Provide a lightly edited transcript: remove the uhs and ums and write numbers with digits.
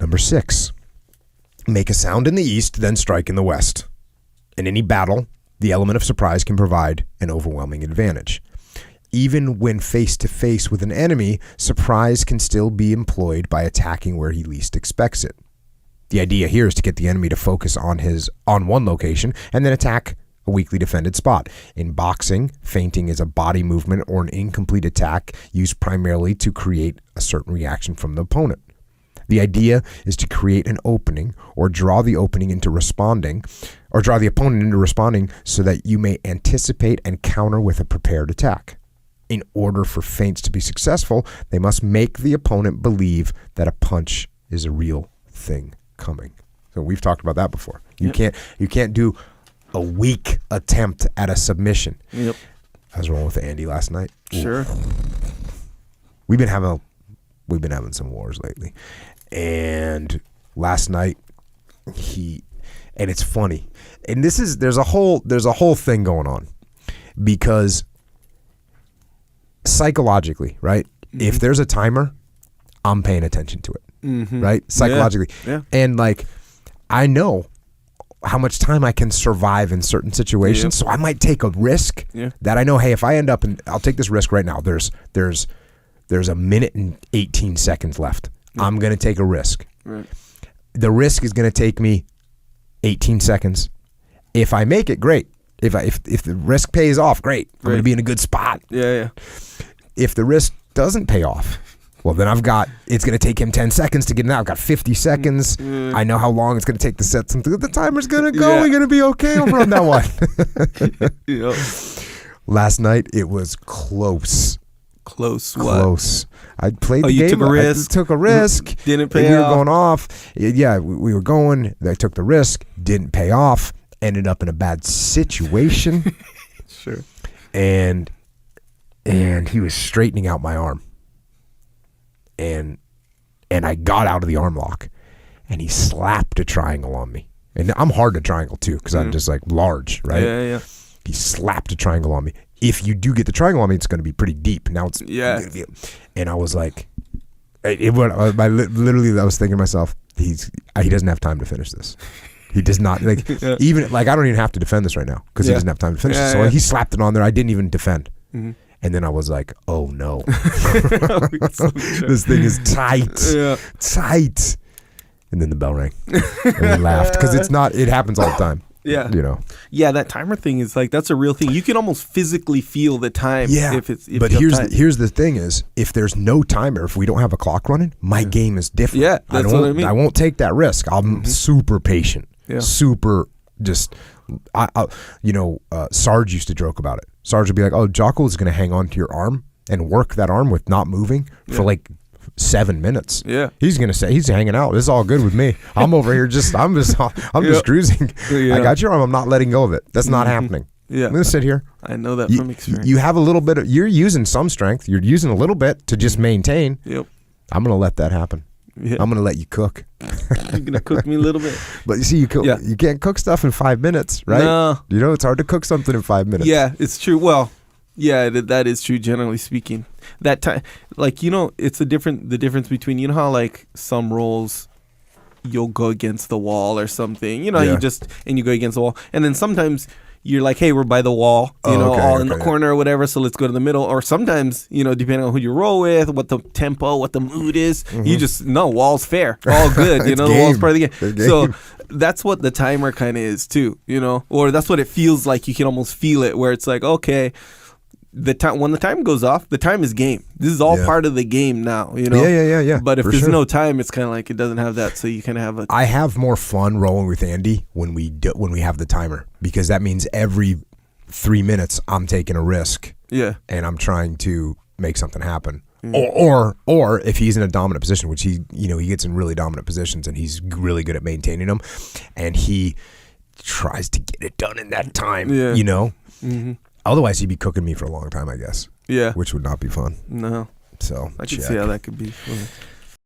Number 6, make a sound in the east, then strike in the west. In any battle, the element of surprise can provide an overwhelming advantage. Even when face-to-face with an enemy, surprise can still be employed by attacking where he least expects it. The idea here is to get the enemy to focus on one location and then attack a weakly defended spot. In boxing, feinting is a body movement or an incomplete attack used primarily to create a certain reaction from the opponent. The idea is to create an opening or draw the opponent into responding so that you may anticipate and counter with a prepared attack. In order for feints to be successful, they must make the opponent believe that a punch is a real thing coming. So we've talked about that before. You can't do a weak attempt at a submission. Yep. I was rolling with Andy last night. Sure. We've been having some wars lately. And last night and it's funny. And there's a whole thing going on, because psychologically, right? Mm-hmm. If there's a timer, I'm paying attention to it. Mm-hmm. Right? Psychologically. Yeah. And like, I know how much time I can survive in certain situations. Yep. So I might take a risk that I know, hey, if I end up I'll take this risk right now. There's a minute and 18 seconds left. Yep. I'm going to take a risk. Right. The risk is going to take me 18 seconds. If I make it, great. If the risk pays off, great. I'm going to be in a good spot. Yeah. If the risk doesn't pay off, well, then it's going to take him 10 seconds to get in. I've got 50 seconds. I know how long it's going to take to set something. The timer's going to go. Yeah. We're going to be okay over on that one. Yep. Last night, it was close. Close. I played the game. You took a risk. I took a risk. Didn't pay off. We were going off. Yeah, we were going. I took the risk. Didn't pay off. Ended up in a bad situation. Sure. And he was straightening out my arm. And I got out of the arm lock, and he slapped a triangle on me. And I'm hard to triangle too, because I'm just like large, right? Yeah. He slapped a triangle on me. If you do get the triangle on me, it's going to be pretty deep. Now it's and I was like, I was thinking to myself, he doesn't have time to finish this. He does not even I don't even have to defend this right now because he doesn't have time to finish it. So he slapped it on there. I didn't even defend. Mm-hmm. And then I was like, oh no. This thing is tight. Yeah. Tight. And then the bell rang. And we laughed because it happens all the time. Yeah. You know. Yeah, that timer thing is that's a real thing. You can almost physically feel the time. Yeah. But here's the thing is, if there's no timer, if we don't have a clock running, my game is different. Yeah, that's what I mean. I won't take that risk. I'm super patient. Yeah. Super just Sarge used to joke about it. Sarge would be like, oh, Jocko is going to hang on to your arm and work that arm with not moving for like 7 minutes. Yeah. He's going to say, he's hanging out. This is all good with me. I'm over here I'm just cruising. Yeah. I got your arm. I'm not letting go of it. That's not happening. Yeah. I'm going to sit here. I know that from experience. You have a little bit you're using some strength. You're using a little bit to just maintain. Yep. I'm going to let that happen. Yeah. I'm going to let you cook. You're going to cook me a little bit. But you see, you can't cook stuff in 5 minutes, right? No. It's hard to cook something in 5 minutes. Yeah, it's true. Well, yeah, that is true, generally speaking. That time, it's the difference between, how some roles you'll go against the wall or something, you go against the wall. And then sometimes you're like, hey, we're by the wall, in the corner or whatever, so let's go to the middle. Or sometimes, depending on who you roll with, what the tempo, what the mood is, you just, wall's fair. All good, the wall's part of the game. So that's what the timer kind of is too, or that's what it feels like. You can almost feel it where it's like, okay, when the time goes off, the time is game. This is all part of the game now, Yeah. But if there's no time, it's kind of like it doesn't have that. So you kind of have I have more fun rolling with Andy when we have the timer, because that means every 3 minutes I'm taking a risk. Yeah. And I'm trying to make something happen. Or if he's in a dominant position, which he gets in really dominant positions and he's really good at maintaining them, and he tries to get it done in that time. Yeah. Mm-hmm. Otherwise, he'd be cooking me for a long time, I guess. Yeah. Which would not be fun. No. So I can see how that could be.